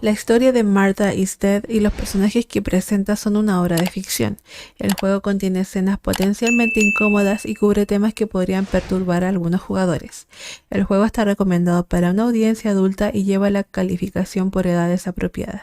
La historia de Martha Este y los personajes que presenta son una obra de ficción. El juego contiene escenas potencialmente incómodas y cubre temas que podrían perturbar a algunos jugadores. El juego está recomendado para una audiencia adulta y lleva la calificación por edades apropiadas.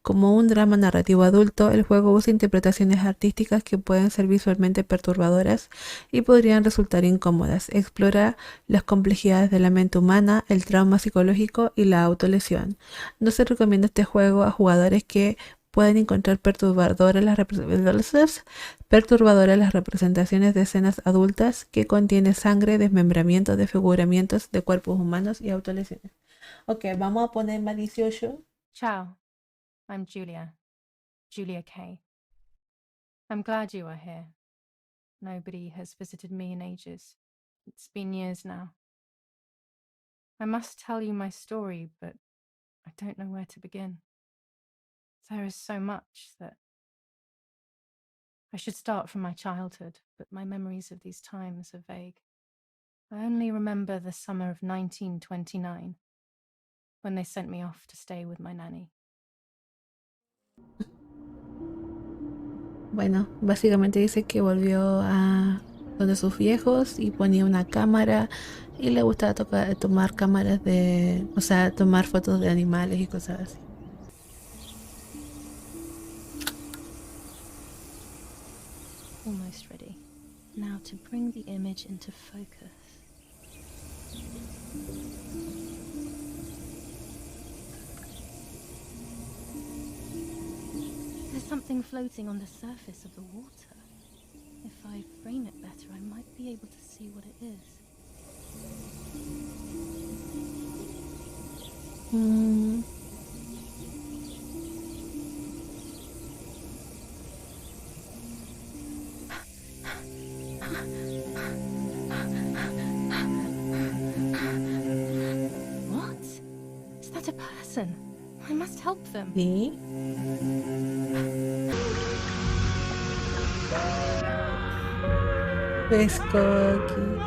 Como un drama narrativo adulto, el juego usa interpretaciones artísticas que pueden ser visualmente perturbadoras y podrían resultar incómodas. Explora las complejidades de la mente humana, el trauma psicológico y la autolesión. No se recomienda este juego a jugadores que pueden encontrar perturbadoras las representaciones de escenas adultas que contiene sangre, desmembramientos, desfiguramientos de cuerpos humanos y autolesiones. Ok, vamos a poner más 18. Ciao, I'm Julia Kay. I'm glad you are here. Nobody has visited me in ages. It's been years now. I must tell you my story, but I don't know where to begin. There is so much that I should start from my childhood, but my memories of these times are vague. I only remember the summer of 1929, when they sent me off to stay with my nanny. Bueno, básicamente dice que volvió a donde sus viejos y ponía una cámara y le gustaba tomar cámaras de, o sea, tomar fotos de animales y cosas así. Almost ready. Now to bring the image into focus. There's something floating on the surface of the water. If I frame it better, I might be able to see what it is. What? Is that a person? I must help them. Sí. Pues Coqui.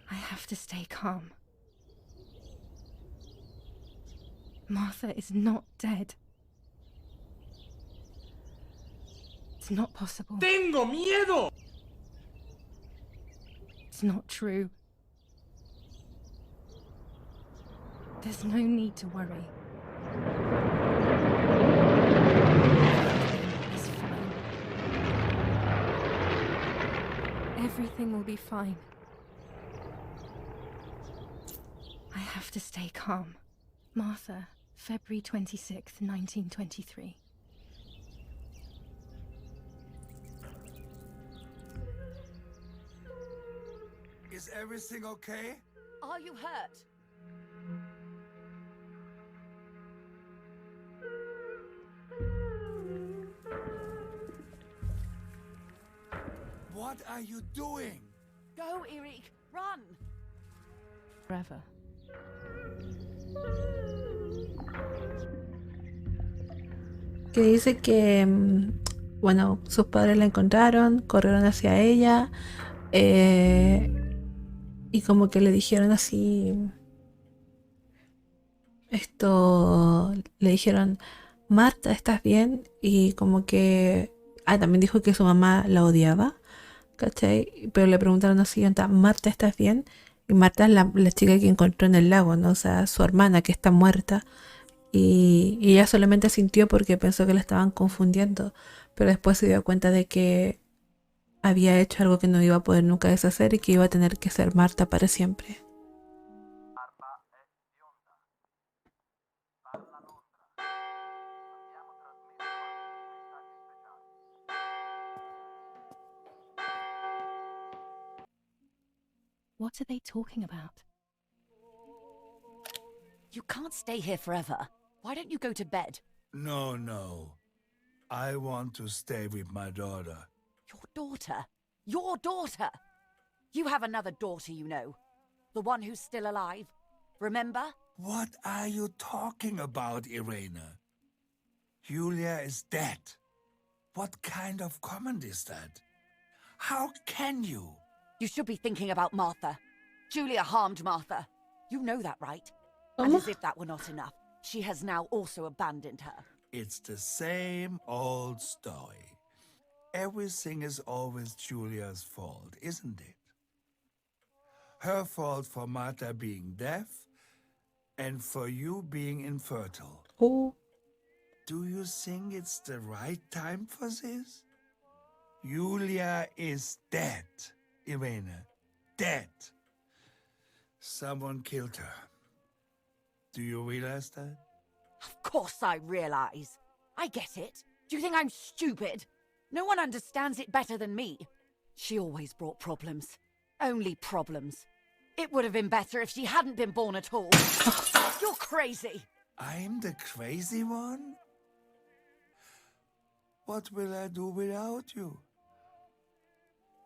I have to stay calm. Martha is not dead. It's not possible. ¡Tengo miedo! It's not true. There's no need to worry. It's fine. Everything will be fine. I have to stay calm. Martha, February 26th, 1923. Is everything okay? Are you hurt? What are you doing? Go, Eric, run! Forever. Que dice que, bueno, sus padres la encontraron, corrieron hacia ella y como que le dijeron así, le dijeron, Marta, ¿estás bien? Y como que, también dijo que su mamá la odiaba, ¿cachai? Pero le preguntaron así, Marta, ¿estás bien? Y Marta es la chica que encontró en el lago, ¿no? O sea, su hermana que está muerta. Y ella solamente sintió porque pensó que la estaban confundiendo, pero después se dio cuenta de que había hecho algo que no iba a poder nunca deshacer y que iba a tener que ser Marta para siempre. What are they talking about? You can't stay here forever. Why don't you go to bed? No. I want to stay with my daughter. Your daughter? Your daughter? You have another daughter, you know. The one who's still alive. Remember? What are you talking about, Irena? Julia is dead. What kind of comment is that? How can you? You should be thinking about Martha. Julia harmed Martha. You know that, right? And ¿Cómo? as if that were not enough, she has now also abandoned her. It's the same old story. Everything is always Julia's fault, isn't it? Her fault for Martha being deaf and for you being infertile. Uh, Do you think it's the right time for this? Julia is dead, Irene. Dead. Someone killed her. Do you realize that? Of course I realize. I get it. Do you think I'm stupid? No one understands it better than me. She always brought problems. Only problems. It would have been better if she hadn't been born at all. You're crazy. I'm the crazy one? What will I do without you?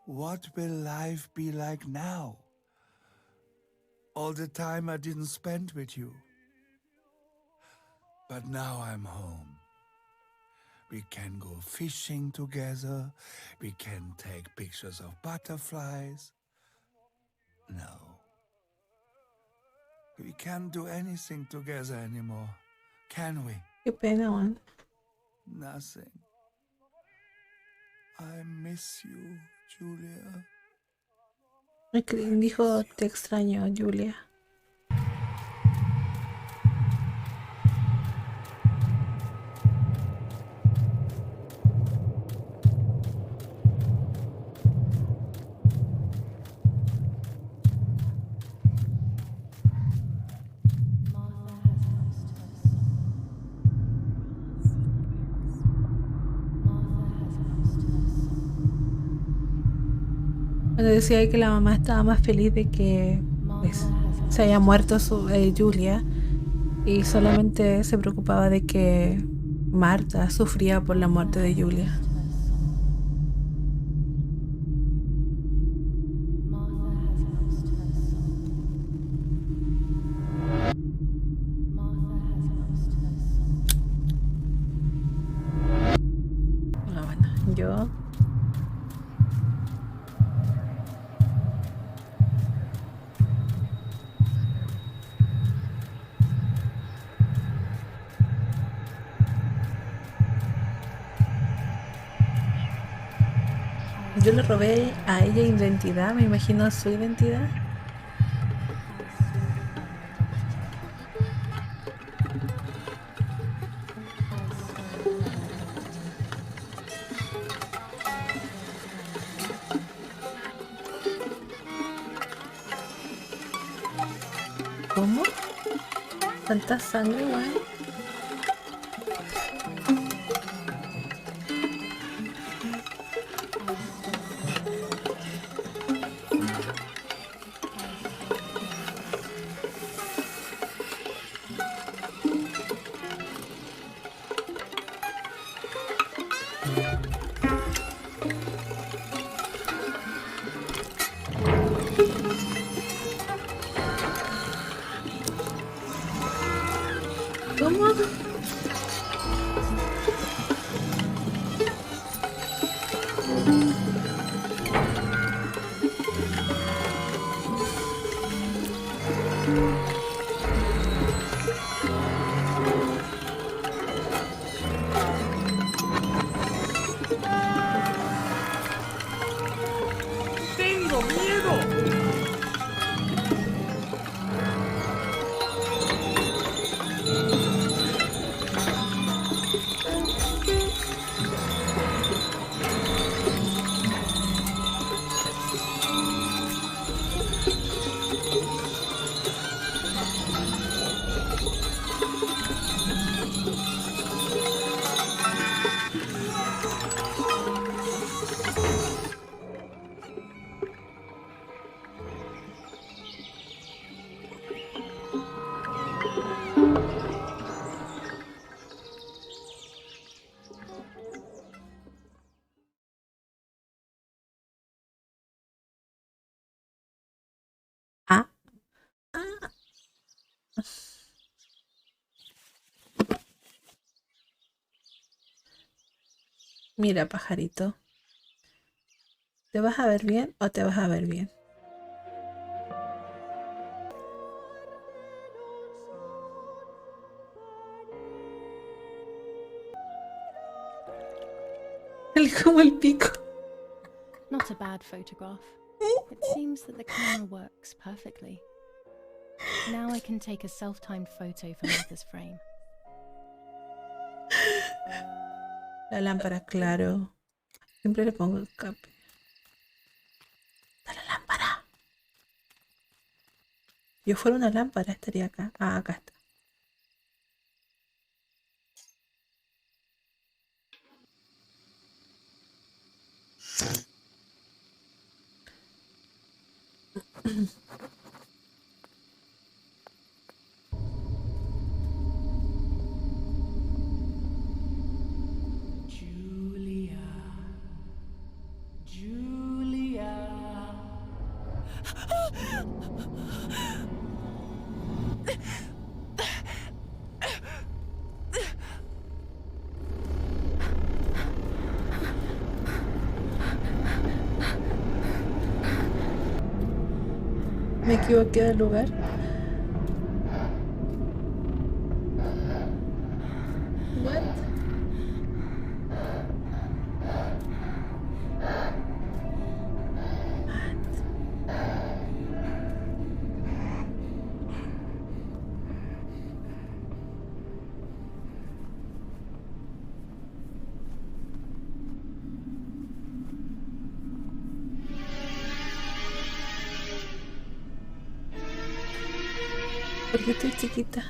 What will life be like now? All the time I didn't spend with you. But now I'm home. We can go fishing together. We can take pictures of butterflies. No. We can't do anything together anymore, can we? qué pena, man. Nothing. I miss you, Julia. Dijo, te extraño, Julia. Cuando decía que la mamá estaba más feliz de que pues, se haya muerto Julia y solamente se preocupaba de que Marta sufría por la muerte de Julia. Ah, bueno, yo le robé a ella identidad, me imagino su identidad. ¿Cómo? ¿Tanta sangre, güey? ¿Cómo? ¡Tengo miedo! Mira, pajarito. ¿Te vas a ver bien o te vas a ver bien? Como el pico. Not a bad photograph. It seems that the camera works perfectly. Now I can take a self-timed photo for Martha's frame. La lámpara, claro. Siempre le pongo escape. ¡Está la lámpara! Yo fuera una lámpara, estaría acá. Ah, acá está. Me equivoqué del lugar. What? Porque estoy chiquita.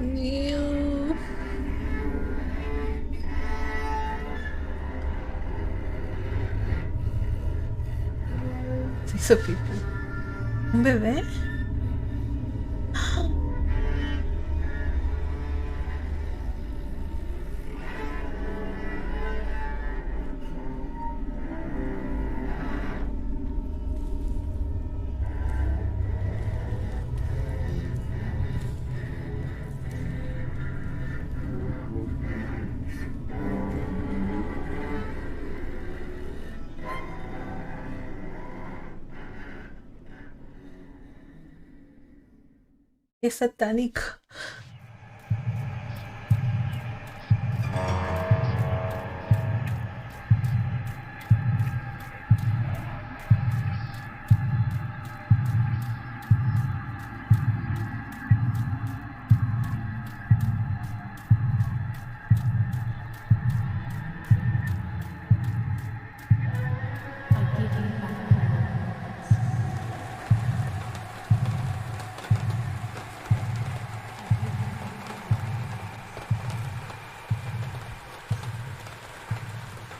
Ew. Se hizo pipí. ¿Un bebé? Es satánico.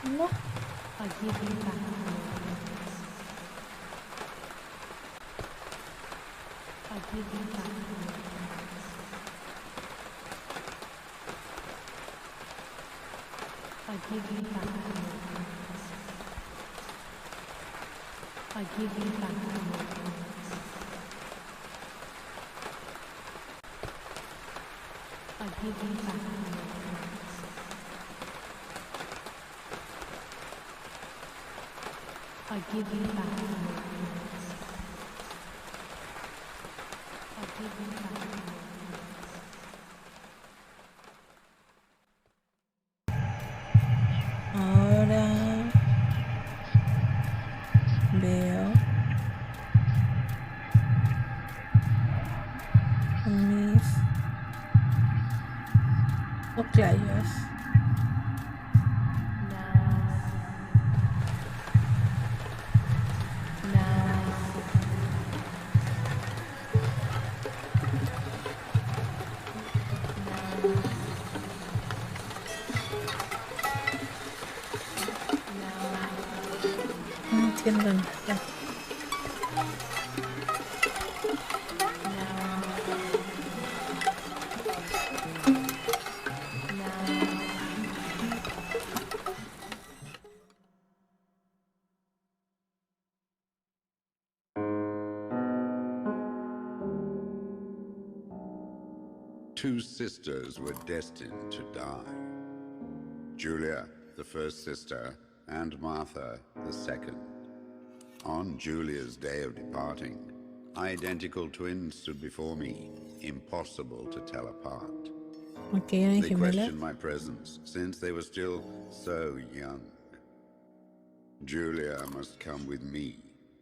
No. I give you back your words. I give you back your words. I give you back your words. I give you back your words. I give you back your words. I give you back your words. I give you back your words. Ahora veo Oclayos. No entiendo nada. Two sisters were destined to die. Julia, the first sister, and Martha, the second. On Julia's day of departing, identical twins stood before me, impossible to tell apart. Ok, eran They gemelas. questioned my presence, since they were still so young. Julia must come with me,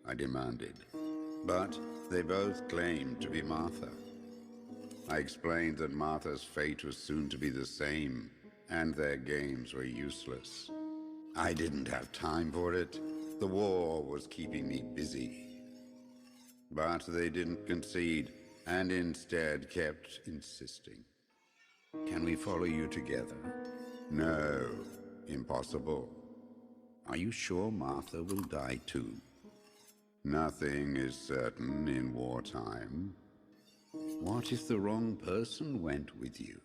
I demanded. But they both claimed to be Martha. I explained that Martha's fate was soon to be the same, and their games were useless. I didn't have time for it. The war was keeping me busy. But they didn't concede, and instead kept insisting. Can we follow you together? No, impossible. Are you sure Martha will die too? Nothing is certain in wartime. What if the wrong person went with you?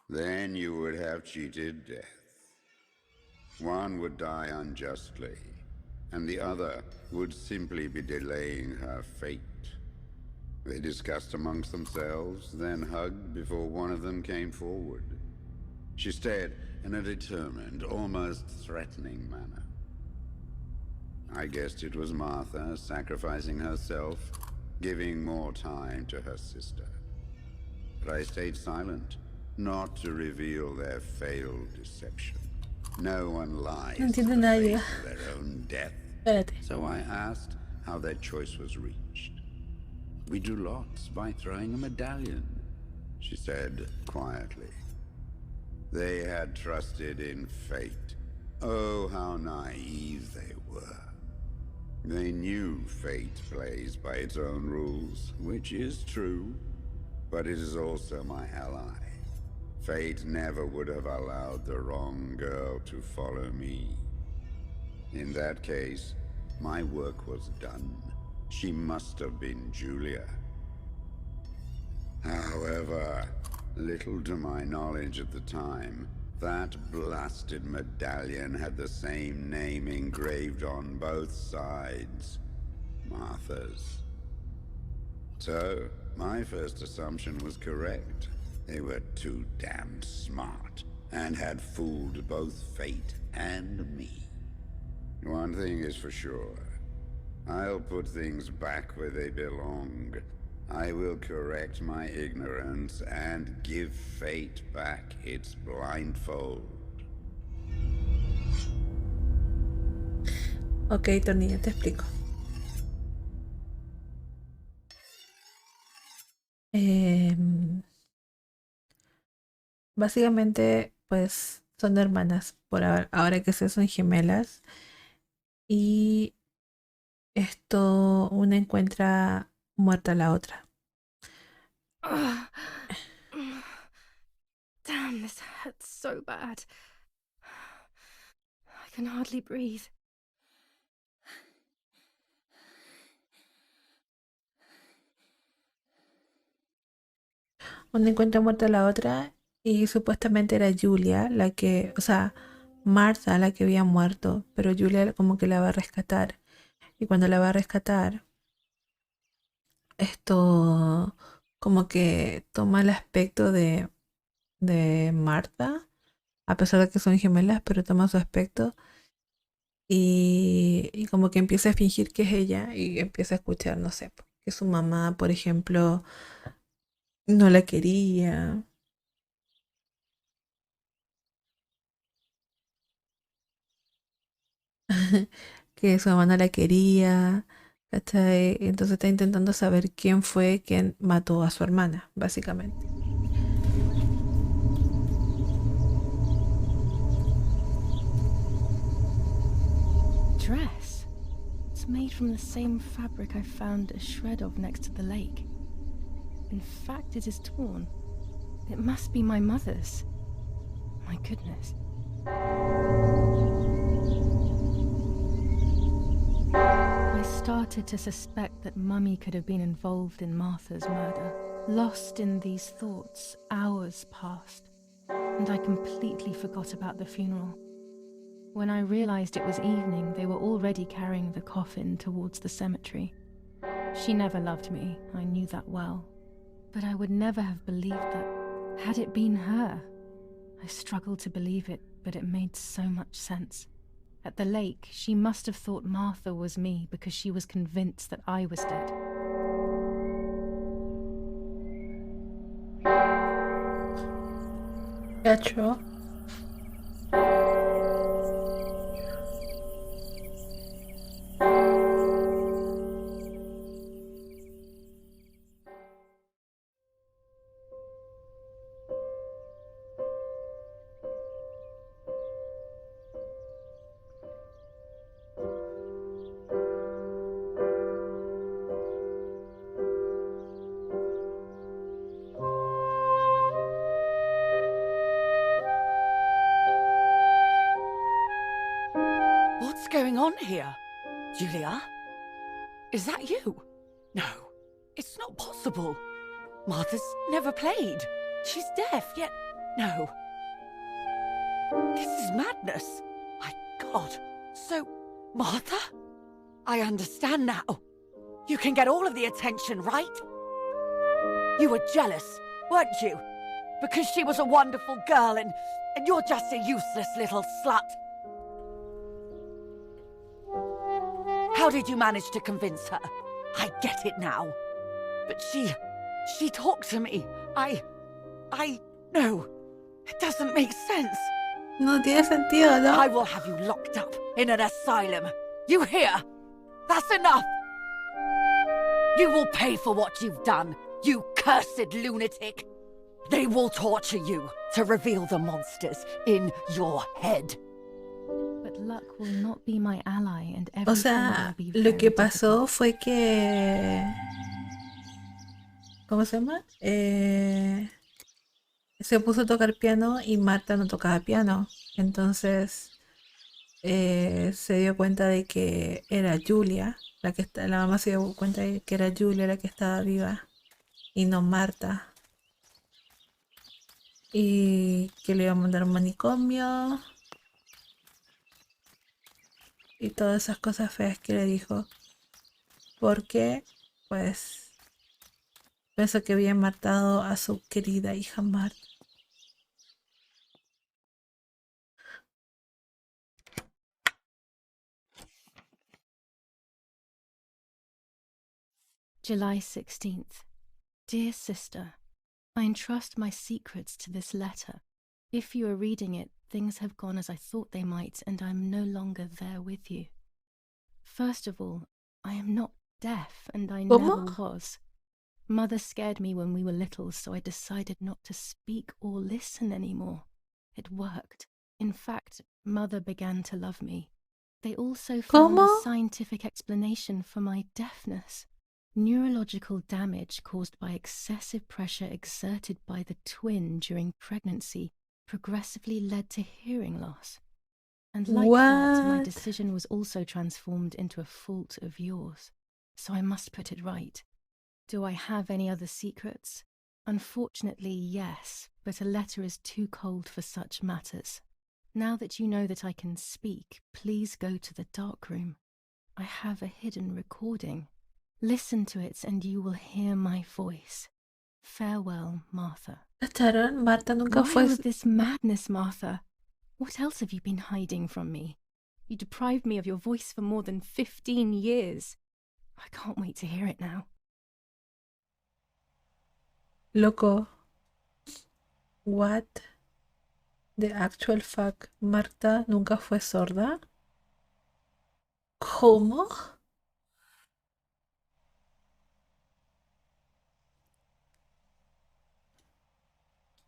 Then you would have cheated death. One would die unjustly, and the other would simply be delaying her fate. They discussed amongst themselves, then hugged before one of them came forward. She stared in a determined, almost threatening manner. I guessed it was Martha sacrificing herself, giving more time to her sister. But I stayed silent, not to reveal their failed deception. No one lies No to entiendo the nada face ya. of their own death. Espérate. So I asked how their choice was reached. We drew lots by throwing a medallion, she said quietly. They had trusted in fate. Oh, how naive they were. They knew fate plays by its own rules, which is true, but it is also my ally. Fate never would have allowed the wrong girl to follow me. In that case, my work was done. She must have been Julia. However, little to my knowledge at the time, that blasted medallion had the same name engraved on both sides. Martha's. So, my first assumption was correct. They were too damn smart, and had fooled both fate and me. One thing is for sure. I'll put things back where they belong. I will correct my ignorance and give fate back its blindfold. Ok, Tornilla, te explico. Básicamente, pues son hermanas. Por ahora que sé, son gemelas. Y esto, una encuentra muerta a la otra. Ugh. Damn, this hurts so bad. I can hardly breathe. Una encuentra muerta a la otra y supuestamente era Julia la que, o sea, Martha la que había muerto, pero Julia como que la va a rescatar. Y cuando la va a rescatar, esto como que toma el aspecto de Martha, a pesar de que son gemelas, pero toma su aspecto y como que empieza a fingir que es ella y empieza a escuchar, no sé, que su mamá, por ejemplo, no la quería. Que su mamá no la quería, ¿cachai? Entonces está intentando saber quién fue quien mató a su hermana, básicamente. dress. It's made from the same fabric I found a shred of next to the lake. In fact, it is torn. It must be my mother's. My goodness. I started to suspect that Mummy could have been involved in Martha's murder. Lost in these thoughts, hours passed, and I completely forgot about the funeral. When I realized it was evening, they were already carrying the coffin towards the cemetery. She never loved me, I knew that well. But I would never have believed that, had it been her. I struggled to believe it, but it made so much sense. At the lake, she must have thought Martha was me because she was convinced that I was dead. Teatro. What's going on here? Julia? Is that you? No, it's not possible. Martha's never played. She's deaf, yet no. This is madness. My God. So, Martha? I understand now. You can get all of the attention, right? You were jealous, weren't you? Because she was a wonderful girl and you're just a useless little slut. How did you manage to convince her? I get it now. But she talked to me. No, it doesn't make sense. No tiene sentido, ¿no? I will have you locked up in an asylum. You hear? That's enough. You will pay for what you've done, you cursed lunatic. They will torture you to reveal the monsters in your head. But luck will not be my ally and O everything sea, will be lo very que pasó difficult. fue que... ¿Cómo se llama? Se puso a tocar piano y Marta no tocaba piano. Entonces se dio cuenta de que era Julia, la mamá se dio cuenta de que era Julia la que estaba viva y no Marta. Y que le iba a mandar a un manicomio y todas esas cosas feas que le dijo. Porque, pues, pensó que había matado a su querida hija Marta. July 16th. Dear sister, I entrust my secrets to this letter. If you are reading it, things have gone as I thought they might, and I am no longer there with you. First of all, I am not deaf, and I ¿Cómo? never was. Mother scared me when we were little, so I decided not to speak or listen anymore. It worked. In fact, Mother began to love me. They also found ¿Cómo? a scientific explanation for my deafness. Neurological damage caused by excessive pressure exerted by the twin during pregnancy progressively led to hearing loss. And like that, my What? decision was also transformed into a fault of yours. So I must put it right. Do I have any other secrets? Unfortunately, yes, but a letter is too cold for such matters. Now that you know that I can speak, please go to the dark room. I have a hidden recording. Listen to it and you will hear my voice. Farewell, Martha. ¿Cacharon? Marta nunca Why fue... all of this madness, Martha? What else have you been hiding from me? You deprived me of your voice for more than 15 years. I can't wait to hear it now. Loco. What? The actual fuck. Marta nunca fue sorda. ¿Cómo?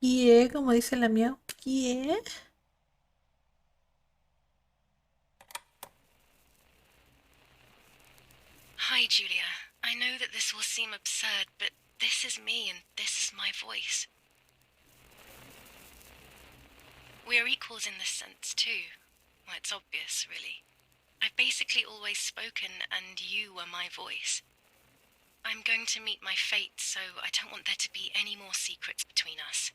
¿Qué? Como dice la mía. ¿Qué? Hi, Julia. I know that this will seem absurd, but this is me and this is my voice. We are equals in this sense, too. Well, it's obvious, really. I've basically always spoken, and you were my voice. I'm going to meet my fate, so I don't want there to be any more secrets between us.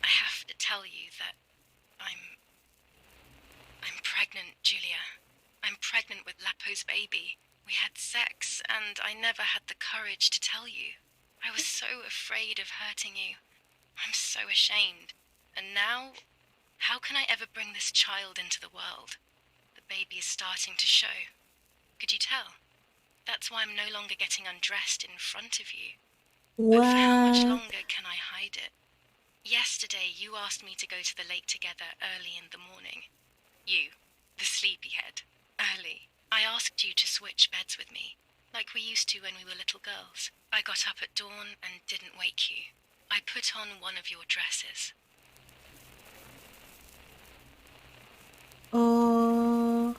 I have to tell you that I'm pregnant, Julia. I'm pregnant with Lapo's baby. We had sex, and I never had the courage to tell you. I was so afraid of hurting you. I'm so ashamed. And now, how can I ever bring this child into the world? The baby is starting to show. Could you tell? That's why I'm no longer getting undressed in front of you. But for how much What? longer can I hide it? Yesterday, you asked me to go to the lake together early in the morning. You, the sleepyhead. Early. I asked you to switch beds with me, like we used to when we were little girls. I got up at dawn and didn't wake you. I put on one of your dresses. Oh.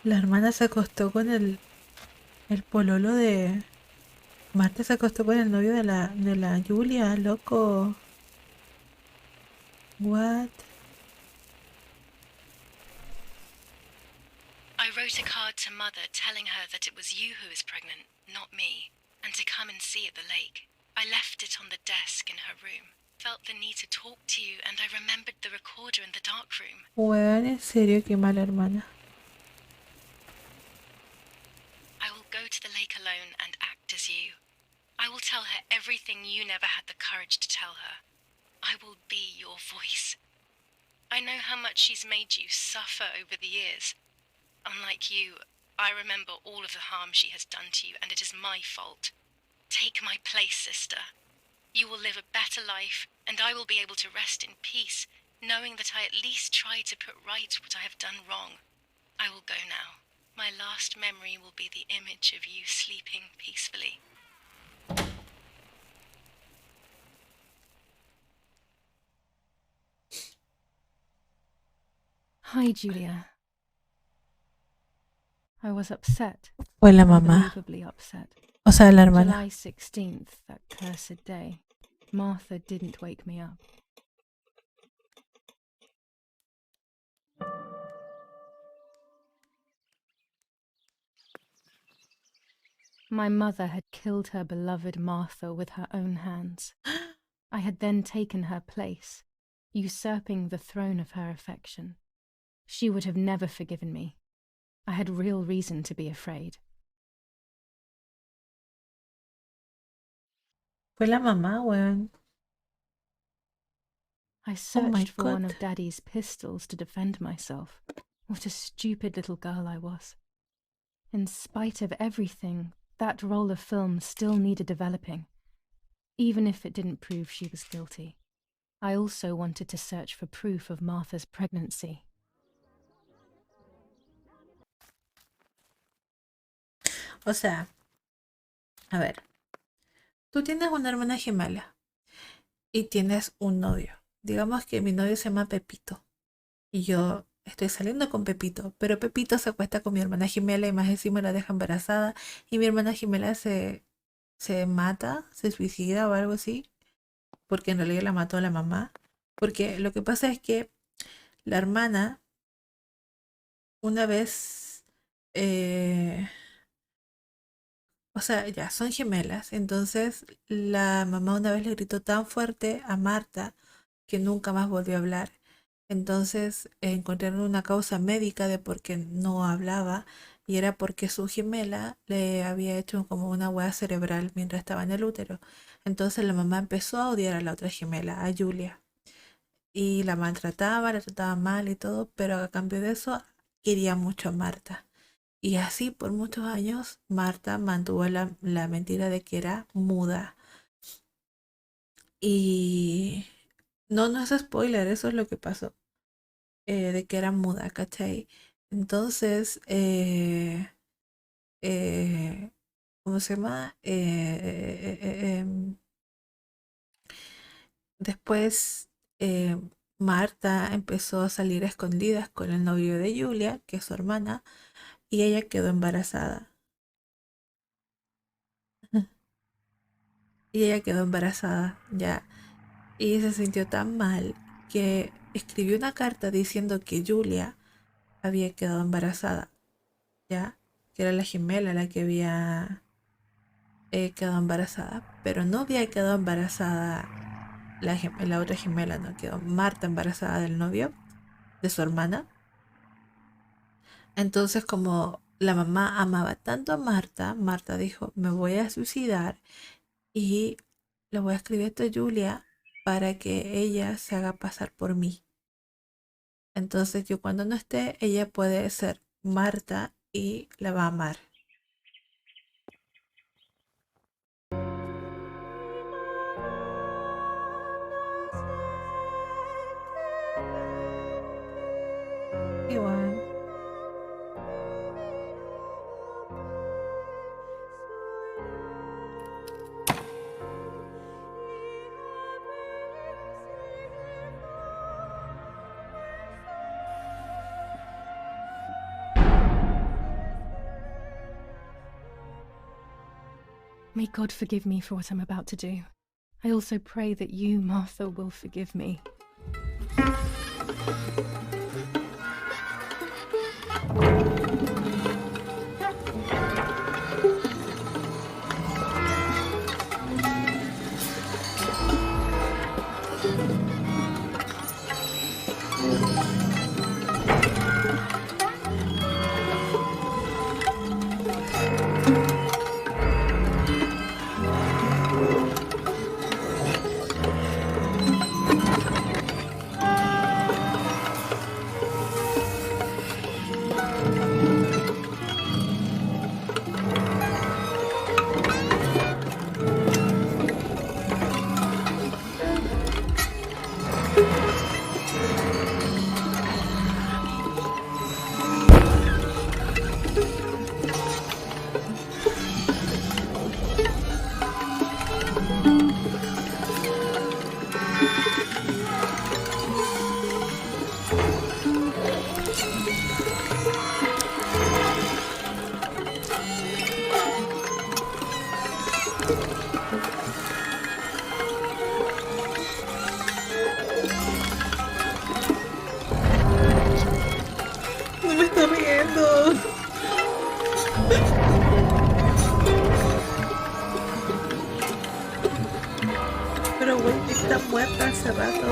La hermana se acostó con el pololo de... Marta se acostó con el novio de la Julia, loco. What? I wrote a card to Mother telling her that it was you who was pregnant, not me, and to come and see at the lake. I left it on the desk in her room. Felt the need to talk to you, and I remembered the recorder in the dark room. Weón, en serio, qué mala hermana. I will go to the lake alone and act as you. I will tell her everything you never had the courage to tell her. I will be your voice. I know how much she's made you suffer over the years. Unlike you, I remember all of the harm she has done to you, and it is my fault. Take my place, sister. You will live a better life, and I will be able to rest in peace, knowing that I at least tried to put right what I have done wrong. I will go now. My last memory will be the image of you sleeping peacefully. Hi, Julia. I was upset. Fue la mamá. Unbelievably upset. O sea, la hermana. July 16th, that cursed day. Martha didn't wake me up. My mother had killed her beloved Martha with her own hands. I had then taken her place, usurping the throne of her affection. She would have never forgiven me. I had real reason to be afraid. Fue la mamá, weón. I Oh my searched for one God. of Daddy's pistols to defend myself. What a stupid little girl I was. In spite of everything, that roll of film still needed developing, even if it didn't prove she was guilty. I also wanted to search for proof of Martha's pregnancy. O sea, a ver. Tú tienes una hermana gemela y tienes un novio. Digamos que mi novio se llama Pepito y yo estoy saliendo con Pepito, pero Pepito se acuesta con mi hermana gemela y más encima la deja embarazada y mi hermana gemela se mata, se suicida o algo así, porque en realidad la mató la mamá. Porque lo que pasa es que la hermana una vez, o sea, ya son gemelas, entonces la mamá una vez le gritó tan fuerte a Marta que nunca más volvió a hablar. Entonces encontraron una causa médica de por qué no hablaba y era porque su gemela le había hecho como una hueá cerebral mientras estaba en el útero. Entonces la mamá empezó a odiar a la otra gemela, a Julia, y la maltrataba, la trataba mal y todo, pero a cambio de eso quería mucho a Marta. Y así por muchos años Marta mantuvo la mentira de que era muda. Y no es spoiler, eso es lo que pasó. De que era muda, ¿cachai? Entonces, ¿cómo se llama? Después, Marta empezó a salir a escondidas con el novio de Julia, que es su hermana, y ella quedó embarazada. Y ella quedó embarazada, ya. Y se sintió tan mal que escribió una carta diciendo que Julia había quedado embarazada, ya. Que era la gemela la que había quedado embarazada. Pero no había quedado embarazada la otra gemela, no quedó Marta embarazada del novio, de su hermana. Entonces, como la mamá amaba tanto a Marta, Marta dijo, me voy a suicidar y le voy a escribir esto a Julia para que ella se haga pasar por mí. Entonces yo cuando no esté, ella puede ser Marta y la va a amar. Igual. May God forgive me for what I'm about to do. I also pray that you, Martha, will forgive me. No me está riendo. Pero güey, está muerta hace rato.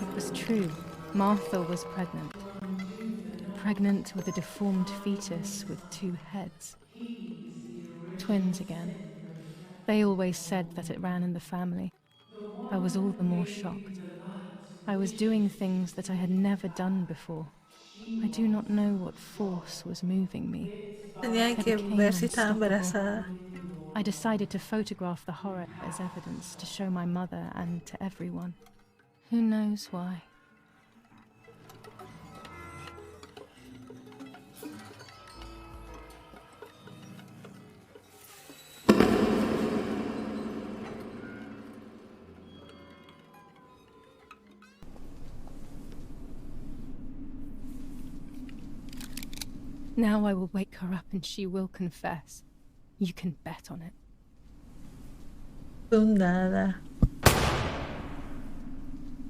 It was true. Martha was pregnant. Pregnant with a deformed fetus with 2 heads. Twins again. They always said that it ran in the family. I was all the more shocked. I was doing things that I had never done before. I do not know what force was moving me. Tenía I que became ver si estaba unstoppable. embarazada. I decided to photograph the horror as evidence to show my mother and to everyone. Who knows why? Now I will wake her up and she will confess. You can bet on it. Tú nada.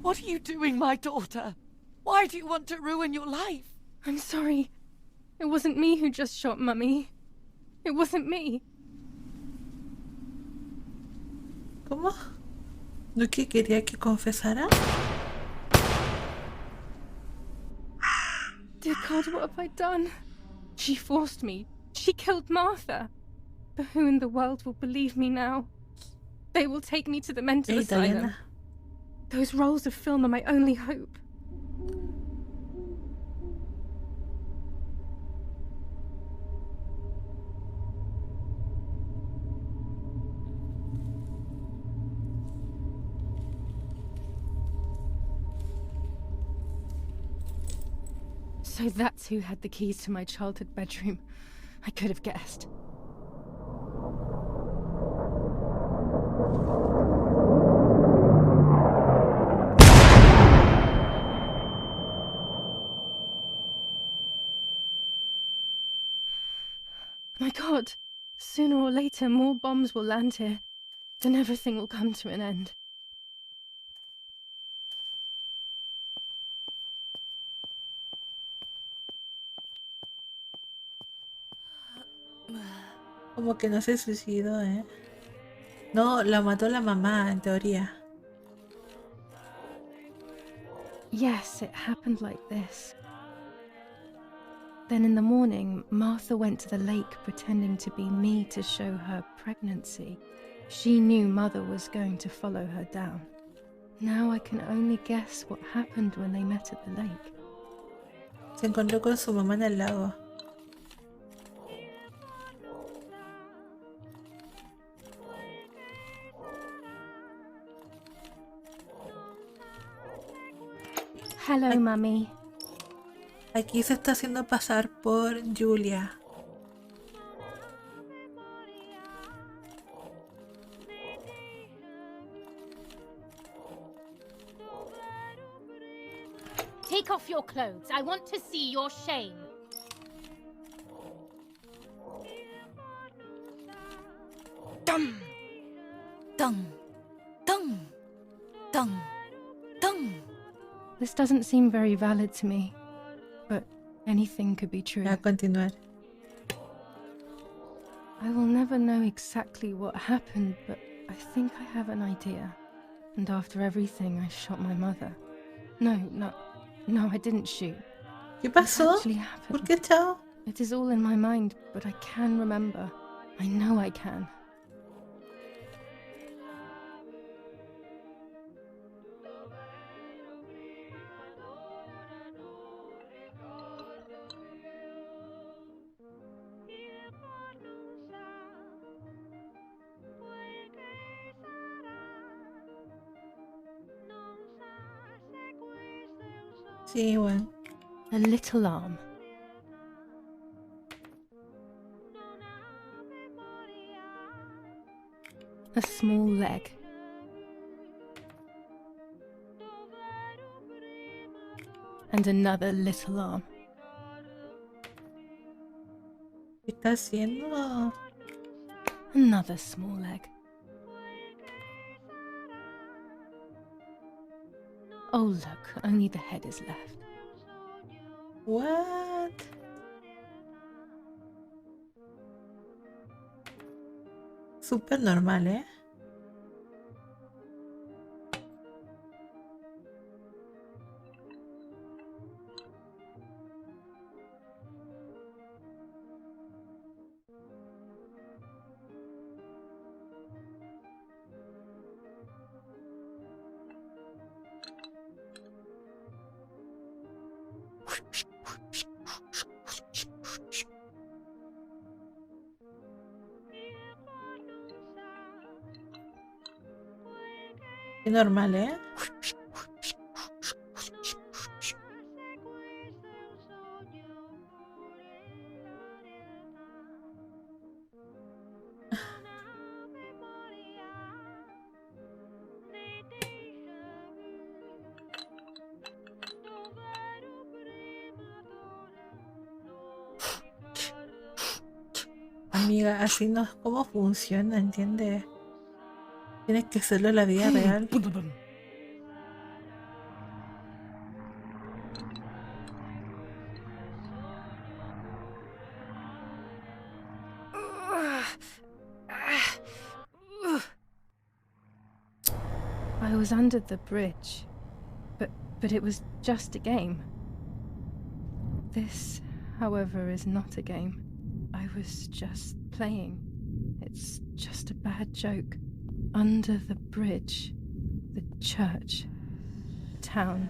What are you doing, my daughter? Why do you want to ruin your life? I'm sorry. It wasn't me who just shot Mummy. It wasn't me. ¿Cómo? ¿No que quería que confesara? Dear God, what have I done? She forced me. She killed Martha. But who in the world will believe me now? They will take me to the mental asylum. Italiana. Those rolls of film are my only hope. So that's who had the keys to my childhood bedroom. I could have guessed. My God, sooner or later more bombs will land here. Then everything will come to an end. Como que no se suicidó, ¿eh? No, la mató la mamá, en teoría. Yes, it happened like this. Then in the morning, Martha went to the lake pretending to be me to show her pregnancy. She knew Mother was going to follow her down. Now I can only guess what happened when they met at the lake. Se encontró con su mamá en el lago. Hello, Mummy. Aquí se está haciendo pasar por Julia. Take off your clothes. I want to see your shame. Dum, dum, dum, dum, dum. This doesn't seem very valid to me, but anything could be true. Voy a continuar. I will never know exactly what happened, but I think I have an idea. And after everything, I shot my mother. No, I didn't shoot. ¿Qué pasó? It actually happened. ¿Por qué, chao? It is all in my mind, but I can remember. I know I can. Sí, bueno. A little arm. A small leg. And another little arm. ¿Qué está haciendo? Another small leg. Oh look, only the head is left. What? Súper normal, ¿eh? Qué normal, ¿eh? Amiga, así no es como funciona, ¿entiendes? Tienes que hacerlo en la vida real. I was under the bridge, but it was just a game. This however, is not a game. I was just playing. It's just a bad joke. Under the bridge, the church, town,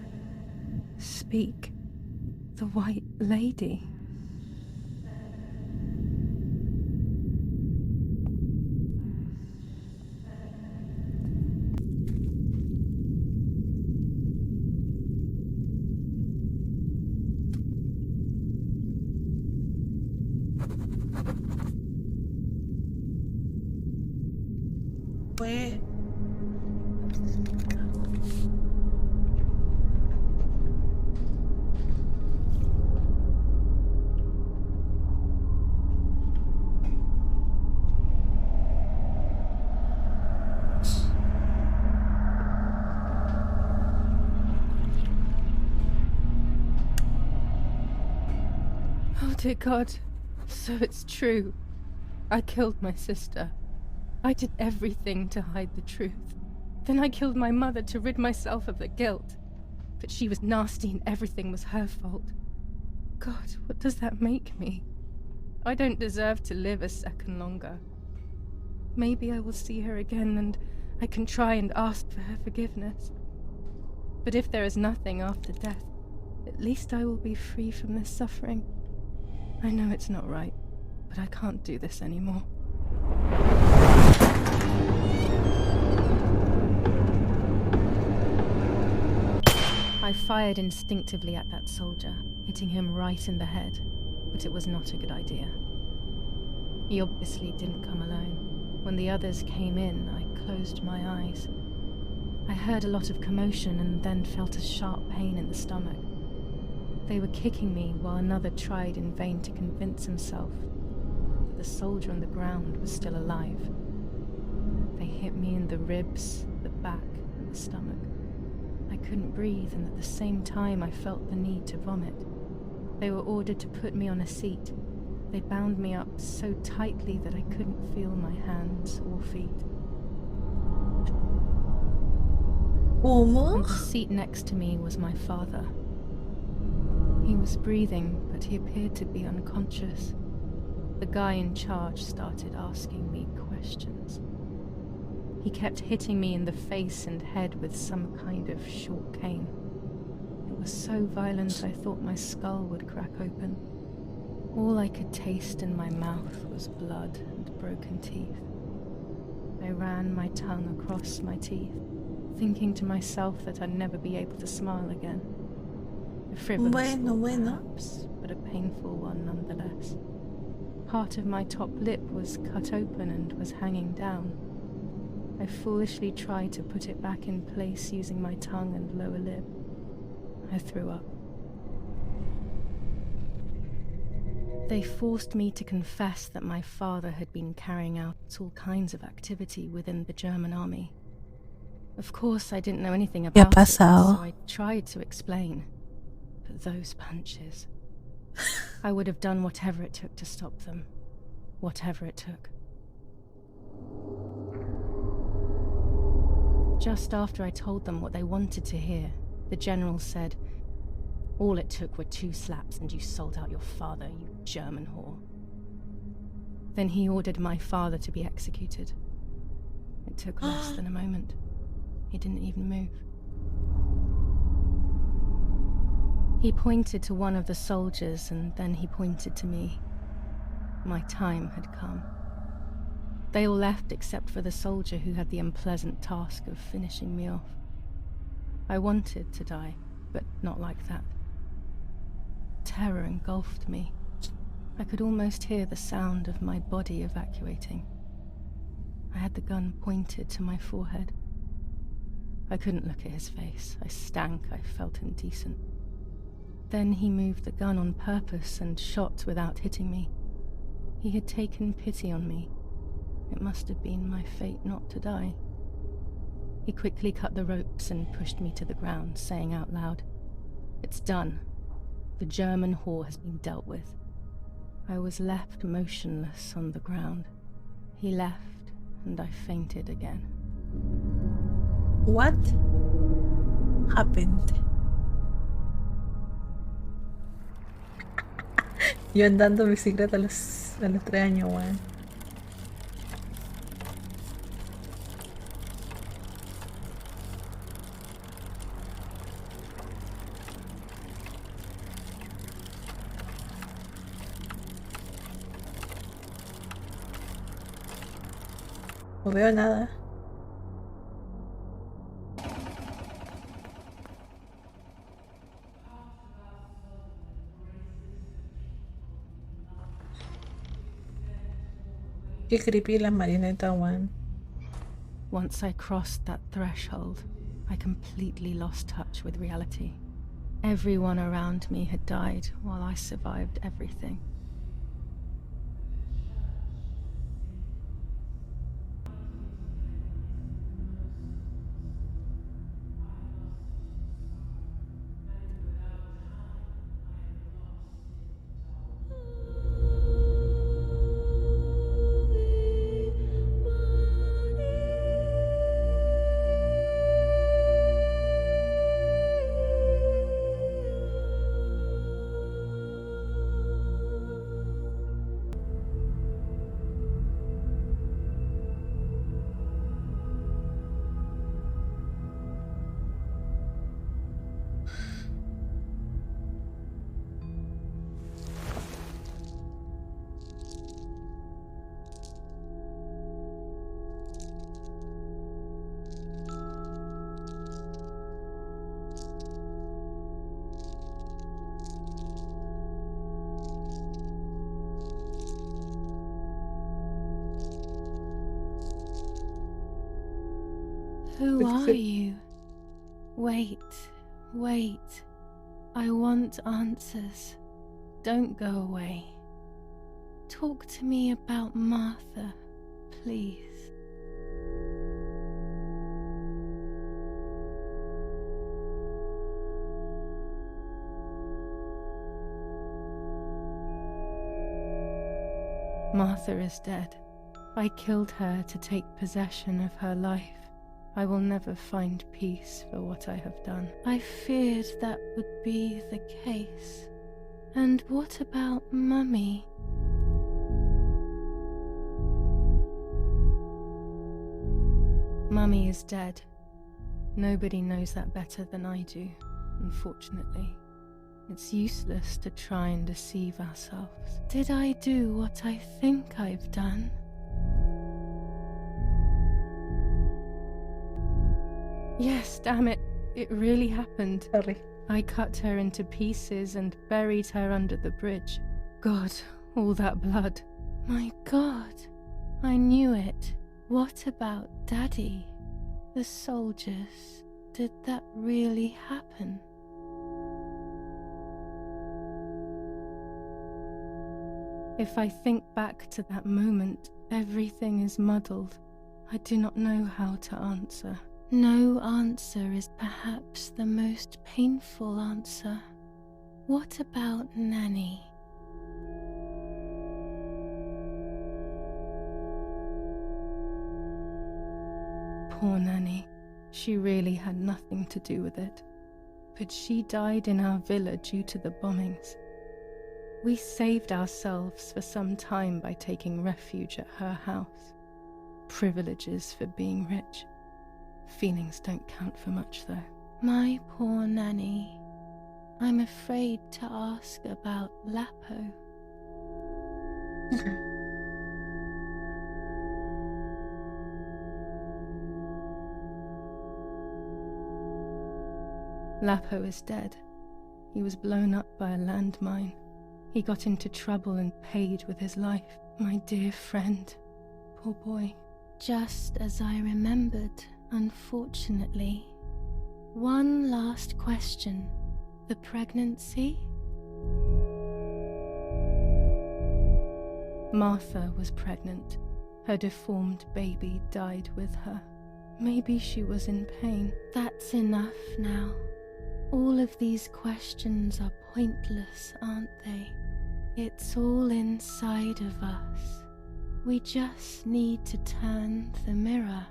speak, the white lady. Fue... Oh dear God, so it's true. I killed my sister. I did everything to hide the truth. Then I killed my mother to rid myself of the guilt. But she was nasty and everything was her fault. God, what does that make me? I don't deserve to live a second longer. Maybe I will see her again and I can try and ask for her forgiveness. But if there is nothing after death, at least I will be free from this suffering. I know it's not right, but I can't do this anymore. I fired instinctively at that soldier, hitting him right in the head, but it was not a good idea. He obviously didn't come alone. When the others came in, I closed my eyes. I heard a lot of commotion and then felt a sharp pain in the stomach. They were kicking me while another tried in vain to convince himself that the soldier on the ground was still alive. They hit me in the ribs, the back, and the stomach. I couldn't breathe, and at the same time I felt the need to vomit. They were ordered to put me on a seat. They bound me up so tightly that I couldn't feel my hands or feet. ¿Cómo? And the seat next to me was my father. He was breathing, but he appeared to be unconscious. The guy in charge started asking me questions. He kept hitting me in the face and head with some kind of short cane. It was so violent I thought my skull would crack open. All I could taste in my mouth was blood and broken teeth. I ran my tongue across my teeth, thinking to myself that I'd never be able to smile again. A frivolous thought, perhaps, but a painful one nonetheless. Part of my top lip was cut open and was hanging down. I foolishly tried to put it back in place using my tongue and lower lip. I threw up. They forced me to confess that my father had been carrying out all kinds of activity within the German army. Of course, I didn't know anything about it, so I tried to explain. But those punches... I would have done whatever it took to stop them. Whatever it took. Just after I told them what they wanted to hear, the general said, "All it took were 2 slaps and you sold out your father, you German whore." Then he ordered my father to be executed. It took less than a moment. He didn't even move. He pointed to one of the soldiers and then he pointed to me. My time had come. They all left except for the soldier who had the unpleasant task of finishing me off. I wanted to die, but not like that. Terror engulfed me. I could almost hear the sound of my body evacuating. I had the gun pointed to my forehead. I couldn't look at his face. I stank. I felt indecent. Then he moved the gun on purpose and shot without hitting me. He had taken pity on me. It must have been my fate not to die. He quickly cut the ropes and pushed me to the ground, saying out loud, "It's done. The German whore has been dealt with." I was left motionless on the ground. He left, and I fainted again. What happened? Yo andando en bicicleta a los 3 años, weón. No veo nada. Qué creepy las marionetas, weón. Once I crossed that threshold, I completely lost touch with reality. Everyone around me had died while I survived everything. Who are you? Wait, wait. I want answers. Don't go away. Talk to me about Martha, please. Martha is dead. I killed her to take possession of her life. I will never find peace for what I have done. I feared that would be the case. And what about Mummy? Mummy is dead. Nobody knows that better than I do, unfortunately. It's useless to try and deceive ourselves. Did I do what I think I've done? Yes, damn it. It really happened. Sorry. I cut her into pieces and buried her under the bridge. God, all that blood. My God, I knew it. What about Daddy? The soldiers? Did that really happen? If I think back to that moment, everything is muddled. I do not know how to answer. No answer is perhaps the most painful answer. What about Nanny? Poor Nanny. She really had nothing to do with it. But she died in our villa due to the bombings. We saved ourselves for some time by taking refuge at her house. Privileges for being rich. Feelings don't count for much, though. My poor Nanny. I'm afraid to ask about Lapo. Lapo is dead. He was blown up by a landmine. He got into trouble and paid with his life. My dear friend. Poor boy. Just as I remembered, unfortunately. One last question. The pregnancy? Martha was pregnant. Her deformed baby died with her. Maybe she was in pain. That's enough now. All of these questions are pointless, aren't they? It's all inside of us. We just need to turn the mirror.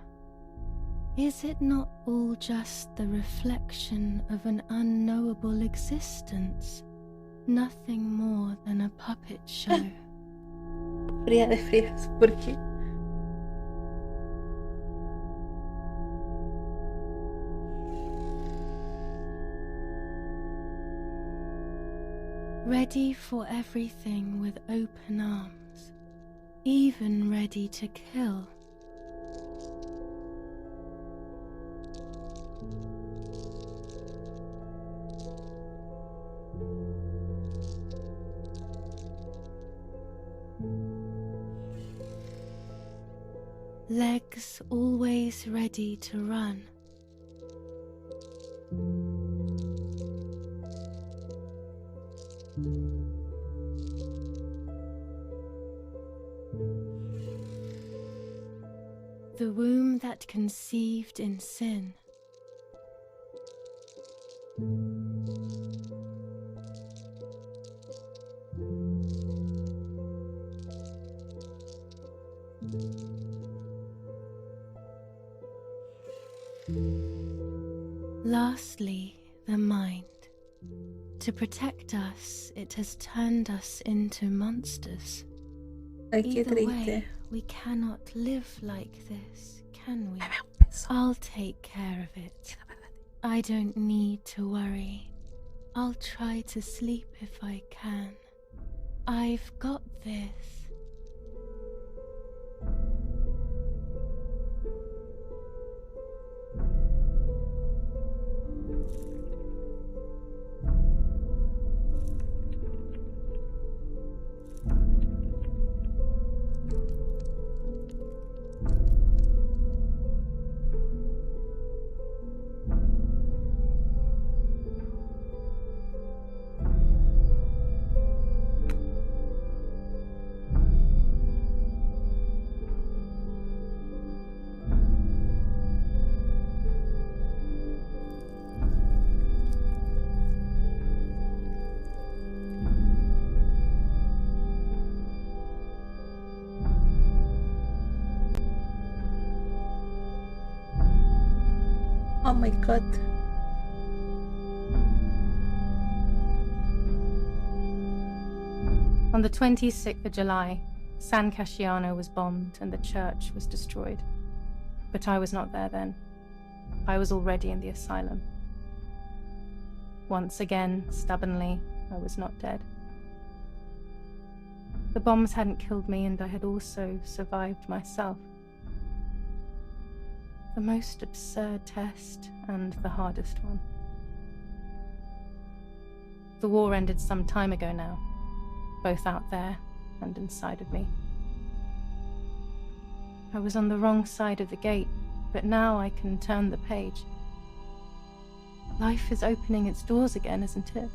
Is it not all just the reflection of an unknowable existence? nothing more than a puppet show. Fría de frías, ¿por qué? Ready for everything with open arms, even ready to kill. Legs always ready to run. The womb that conceived in sin. Lastly, the mind. To protect us, it has turned us into monsters. Ay, qué Either triste. way, we cannot live like this, can we? I'll take care of it. I don't need to worry. I'll try to sleep if I can. I've got this. Oh my god. On the 26th of July, San Casciano was bombed and the church was destroyed. But I was not there then. I was already in the asylum. Once again, stubbornly, I was not dead. The bombs hadn't killed me, and I had also survived myself. The most absurd test and the hardest one. The war ended some time ago now, both out there and inside of me. I was on the wrong side of the gate, but now I can turn the page. Life is opening its doors again, isn't it?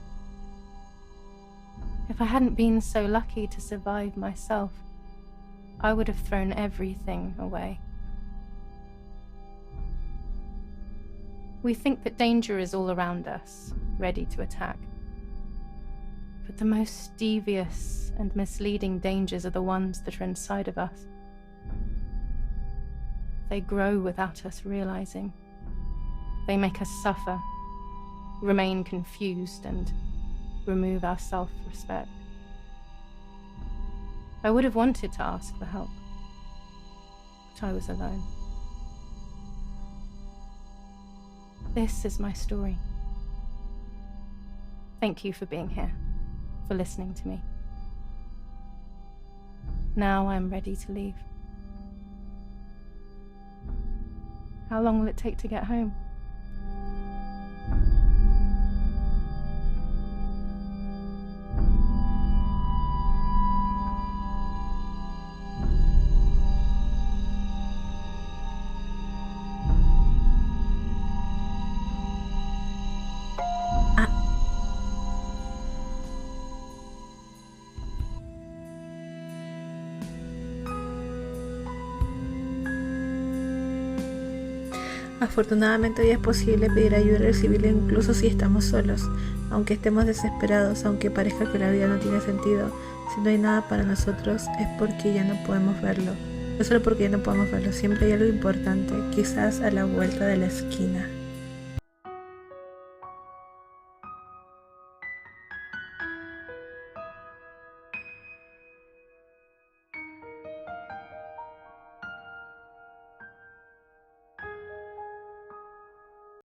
If I hadn't been so lucky to survive myself, I would have thrown everything away. We think that danger is all around us, ready to attack. But the most devious and misleading dangers are the ones that are inside of us. They grow without us realizing. They make us suffer, remain confused, and remove our self-respect. I would have wanted to ask for help, but I was alone. This is my story. Thank you for being here, for listening to me. Now I'm ready to leave. How long will it take to get home? Afortunadamente hoy es posible pedir ayuda y recibirla incluso si estamos solos, aunque estemos desesperados, aunque parezca que la vida no tiene sentido. Si no hay nada para nosotros es porque ya no podemos verlo. No solo porque ya no podemos verlo, siempre hay algo importante, quizás a la vuelta de la esquina.